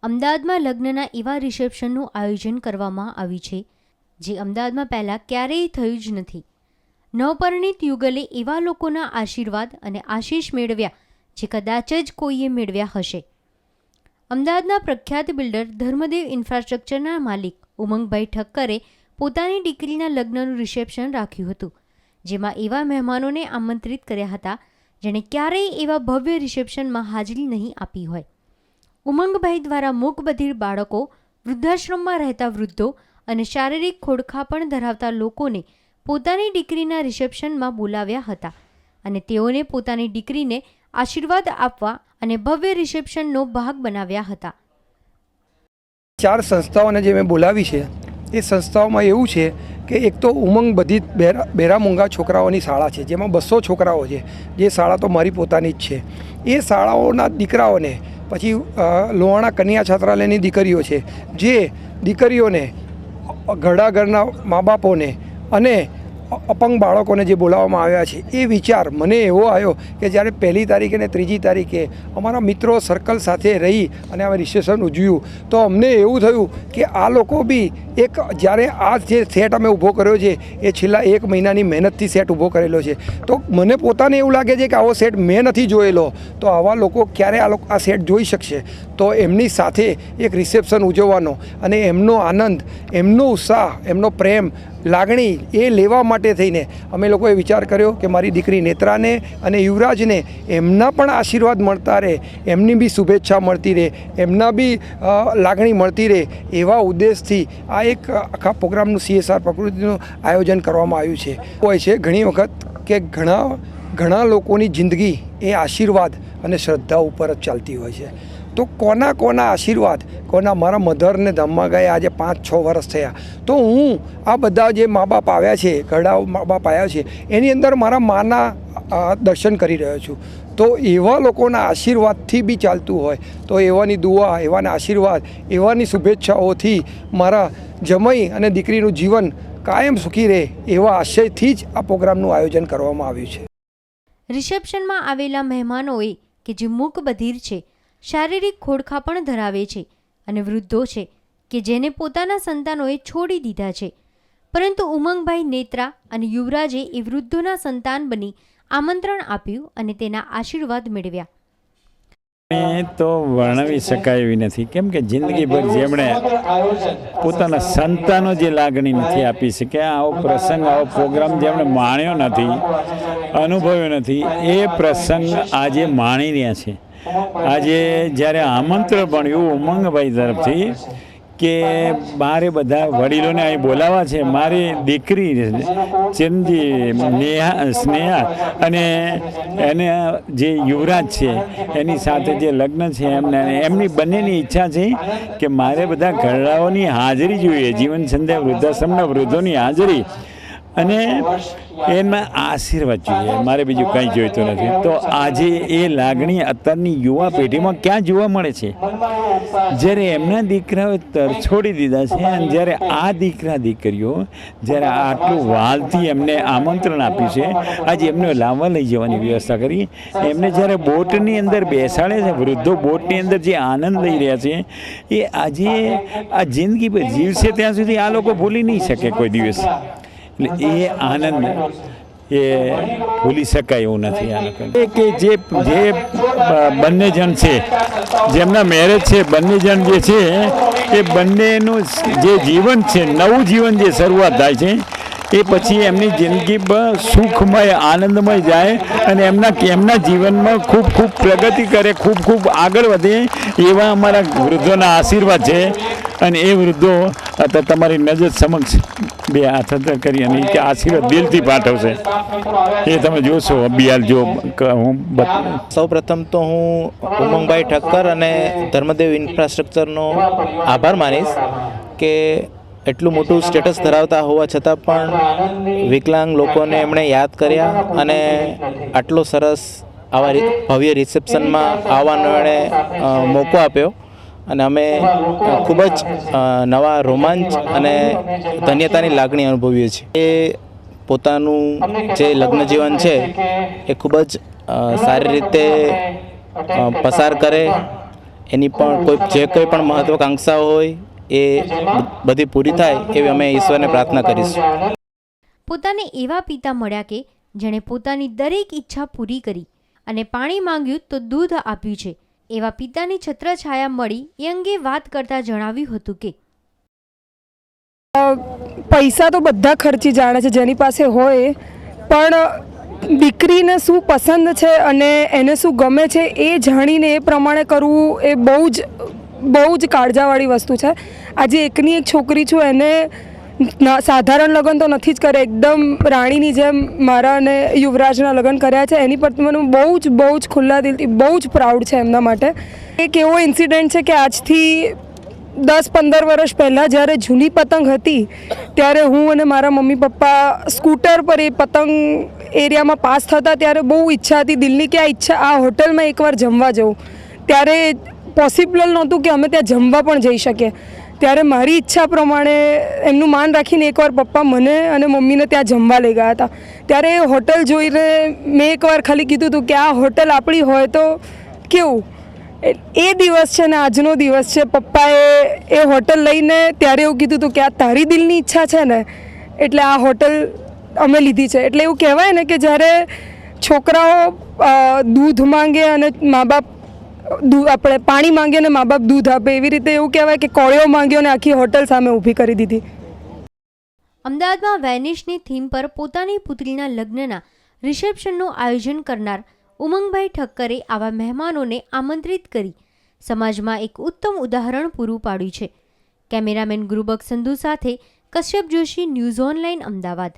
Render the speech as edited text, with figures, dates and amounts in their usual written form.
અમદાવાદમાં લગ્નના એવા રિસેપ્શનનું આયોજન કરવામાં આવ્યું છે જે અમદાવાદમાં પહેલાં ક્યારેય થયું જ નથી. નવપરિણીત યુગલે એવા લોકોના આશીર્વાદ અને આશીષ મેળવ્યા જે કદાચ જ કોઈએ મેળવ્યા હશે. અમદાવાદના પ્રખ્યાત બિલ્ડર ધર્મદેવ ઇન્ફ્રાસ્ટ્રક્ચરના માલિક ઉમંગભાઈ ઠક્કરે પોતાની દીકરીના લગ્નનું રિસેપ્શન રાખ્યું હતું, જેમાં એવા મહેમાનોને આમંત્રિત કર્યા હતા જેણે ક્યારેય એવા ભવ્ય રિસેપ્શનમાં હાજરી નહીં આપી હોય. ઉમંગભાઈ દ્વારા મૂકબધિર બાળકો, વૃદ્ધાશ્રમમાં રહેતા વૃદ્ધો અને શારીરિક ખોડખાપણ ધરાવતા લોકોને પોતાની દીકરીના રિસેપ્શનમાં બોલાવ્યા હતા અને તેઓને પોતાની દીકરીને આશીર્વાદ આપવા અને ભવ્ય રિસેપ્શનનો ભાગ બનાવ્યા હતા. 4 સંસ્થાઓને જે મેં બોલાવી છે એ સંસ્થાઓમાં એવું છે કે એક તો ઉમંગ બધી બેરા મૂંગા છોકરાઓની શાળા છે, જેમાં 200 છોકરાઓ છે. જે શાળા તો મારી પોતાની જ છે. એ શાળાઓના દીકરાઓને, પછી લોહાણા કન્યા છાત્રાલયની દીકરીઓ છે, જે દીકરીઓને ઘરના મા બાપોને અને અપંગ બાળકોને જે બોલાવવામાં આવ્યા છે, એ વિચાર મને એવો આવ્યો કે જ્યારે 1લી તારીખે અને 3જી તારીખે અમારા મિત્રો સર્કલ સાથે રહી અને અમે રિસેપ્શન ઉજવ્યું તો અમને એવું થયું કે આ લોકો બી એક, જ્યારે આ જે સેટ અમે ઊભો કર્યો છે એ છેલ્લા 1 મહિનાની મહેનતથી સેટ ઊભો કરેલો છે, તો મને પોતાને એવું લાગે છે કે આવો સેટ મેં નથી જોયેલો, તો આવા લોકો ક્યારે આ સેટ જોઈ શકશે. તો એમની સાથે એક રિસેપ્શન ઉજવવાનો અને એમનો આનંદ, એમનો ઉત્સાહ, એમનો પ્રેમ, લાગણી એ લેવા માટે થઈને અમે લોકોએ વિચાર કર્યો કે મારી દીકરી નેત્રાને અને યુવરાજને એમના પણ આશીર્વાદ મળતા રહે, એમની બી શુભેચ્છા મળતી રહે, એમના બી લાગણી મળતી રહે, એવા ઉદ્દેશથી આ એક આખા પ્રોગ્રામનું CSR પ્રકૃતિનું આયોજન કરવામાં આવ્યું છે. હોય છે ઘણી વખત કે ઘણા લોકોની જિંદગી એ આશીર્વાદ અને શ્રદ્ધા ઉપર જ ચાલતી હોય છે. તો કોના આશીર્વાદ, મારા મધરને ધામમાં ગયા આજે 5-6 વર્ષ થયા, તો હું આ બધા જે મા બાપ આવ્યા છે, ઘરડા મા બાપ આવ્યા છે, એની અંદર મારા માના દર્શન કરી રહ્યો છું. તો એવા લોકોના આશીર્વાદથી બી ચાલતું હોય તો એવાની દુઆ, એવાના આશીર્વાદ, એવાની શુભેચ્છાઓથી મારા જમાઈ અને દીકરીનું જીવન કાયમ સુખી રહે, એવા આશયથી જ આ પ્રોગ્રામનું આયોજન કરવામાં આવ્યું છે. રિસેપ્શનમાં આવેલા મહેમાનોએ કે જે મૂકબધિર છે, શારીરિક ખોડખાપણ ધરાવે છે અને વૃદ્ધો છે કે જેને પોતાના સંતાનોએ છોડી દીધા છે, પરંતુ ઉમંગભાઈ નેત્રા અને યુવરાજે એ વૃદ્ધોના સંતાન બની આમંત્રણ આપ્યું અને તેના આશીર્વાદ મેળવ્યા. તો વર્ણવી શકાય એવી નથી, કેમ કે જિંદગીભર જેમણે પોતાના સંતાનો જે લાગણી નથી આપી શક્યા, આવો પ્રસંગ, આવો પ્રોગ્રામ જેમણે માણ્યો નથી, અનુભવ્યો નથી, એ પ્રસંગ આજે માણી રહ્યા છે. આજે જ્યારે આમંત્રણ મળ્યું ઉમંગભાઈ તરફથી કે મારે બધા વડીલોને અહીં બોલાવવા છે, મારી દીકરી ચિરંજી સ્નેહા અને એને જે યુવરાજ છે એની સાથે જે લગ્ન છે એમની બંનેની ઈચ્છા છે કે મારે બધા ઘરડાઓની હાજરી જોઈએ, જીવન સંધ્યા વૃદ્ધાશ્રમના વૃદ્ધોની હાજરી અને એમાં આશીર્વાદ જોઈએ, મારે બીજું કંઈ જોઈતું નથી. તો આજે એ લાગણી અત્યારની યુવા પેઢીમાં ક્યાં જોવા મળે છે? જ્યારે એમના દીકરાઓ તરછોડી દીધા છે અને જ્યારે આ દીકરા દીકરીઓ જ્યારે આટલું વાલથી એમને આમંત્રણ આપ્યું છે, આજે એમને લાવવા લઈ જવાની વ્યવસ્થા કરી, એમને જ્યારે બોટની અંદર બેસાડે છે, વૃદ્ધો બોટની અંદર જે આનંદ લઈ રહ્યા છે, એ આજે આ જિંદગી પર જીવશે ત્યાં સુધી આ લોકો ભૂલી નહીં શકે કોઈ દિવસ. એટલે એ આનંદ એ ભૂલી શકાય એવું નથી. આ લોકો કે જે બંને જણ છે, જેમના મેરેજ છે, બંને જણ જે છે એ બંનેનું જે જીવન છે, નવું જીવન જે શરૂઆત થાય છે, એ પછી એમની જિંદગી સુખમય, આનંદમય જાય અને એમના જીવનમાં ખૂબ પ્રગતિ કરે, ખૂબ આગળ વધે, એવા અમારા વૃદ્ધોના આશીર્વાદ છે. અને એ વૃદ્ધો અત્યારે તમારી નજર સમક્ષ 2 હાથ કરી અને કે આશીર્વાદ દિલથી પાઠવશે, એ તમે જોશો. અબિયાલ જો હું સૌ પ્રથમ તો હું ઉમંગભાઈ ઠક્કર અને ધર્મદેવ ઇન્ફ્રાસ્ટ્રક્ચરનો આભાર માનીશ કે એટલું મોટું સ્ટેટસ ધરાવતા હોવા છતાં પણ વિકલાંગ લોકોને એમણે યાદ કર્યા અને આટલો સરસ આવા ભવ્ય રિસેપ્શનમાં આવવાનો એણે મોકો આપ્યો. અને અમે ખૂબ જ નવા રોમાંચ અને ધન્યતાની લાગણી અનુભવીએ છીએ. એ પોતાનું જે લગ્ન જીવન છે એ ખૂબ જ સારી રીતે પસાર કરે, એની પણ જે કોઈ પણ મહત્વાકાંક્ષાઓ હોય એ બધી પૂરી થાય એવી અમે ઈશ્વરને પ્રાર્થના કરીશું. પોતાને એવા પિતા મળ્યા કે જેણે પોતાની દરેક ઈચ્છા પૂરી કરી અને પાણી માંગ્યું તો દૂધ આપ્યું છે. એવા પિતાની છત્રછાયા મળી એ અંગે વાત કરતા જણાવ્યું હતું કે પૈસા તો બધા ખર્ચી જાણે છે જેની પાસે હોય, પણ દીકરીને શું પસંદ છે અને એને શું ગમે છે એ જાણીને એ પ્રમાણે કરવું એ બહુ જ કાળજાવાળી વસ્તુ છે. આજે એકની એક છોકરી છું, એને સાધારણ લગ્ન તો નથી જ કરે, એકદમ રાણીની જેમ મારા અને યુવરાજના લગ્ન કર્યા છે. એની પર મને બહુ જ ખુલ્લા દિલથી બહુ જ પ્રાઉડ છે એમના માટે. એક એવો ઇન્સિડન્ટ છે કે આજથી 10-15 વર્ષ પહેલાં જ્યારે જૂની પતંગ હતી ત્યારે હું અને મારા મમ્મી પપ્પા સ્કૂટર પર એ પતંગ એરિયામાં પાસ થતા ત્યારે બહુ ઈચ્છા હતી દિલની કે આ હોટલમાં એકવાર જમવા જવું. ત્યારે પોસિબલ નહોતું કે અમે ત્યાં જમવા પણ જઈ શકીએ. ત્યારે મારી ઈચ્છા પ્રમાણે એમનું માન રાખીને એકવાર પપ્પા મને અને મમ્મીને ત્યાં જમવા લઈ ગયા હતા. ત્યારે એ હોટલ જોઈને મેં એકવાર ખાલી કીધું હતું કે આ હોટલ આપણી હોય તો કેવું. એ દિવસ છે ને આજનો દિવસ છે. પપ્પાએ એ હોટલ લઈને ત્યારે એવું કીધું હતું કે આ તારી દિલની ઈચ્છા છે ને એટલે આ હોટલ અમે લીધી છે. એટલે એવું કહેવાય ને કે જ્યારે છોકરાઓ દૂધ માંગે અને મા બાપ આપણે પાણી માંગીએ અને મા બાપ દૂધ આપે, એવી રીતે એવું કહેવાય કે કોળિયો માંગ્યો અને આખી હોટલ સામે ઊભી કરી દીધી. અમદાવાદમાં વેનિશની થીમ પર પોતાની પુત્રીના લગ્નના રિસેપ્શનનું આયોજન કરનાર ઉમંગભાઈ ઠક્કરે આવા મહેમાનોને આમંત્રિત કરી સમાજમાં એક ઉત્તમ ઉદાહરણ પૂરું પાડ્યું છે. કેમેરામેન ગુરુબક સંધુ સાથે કશ્યપ જોશી, ન્યૂઝ ઓનલાઈન, અમદાવાદ.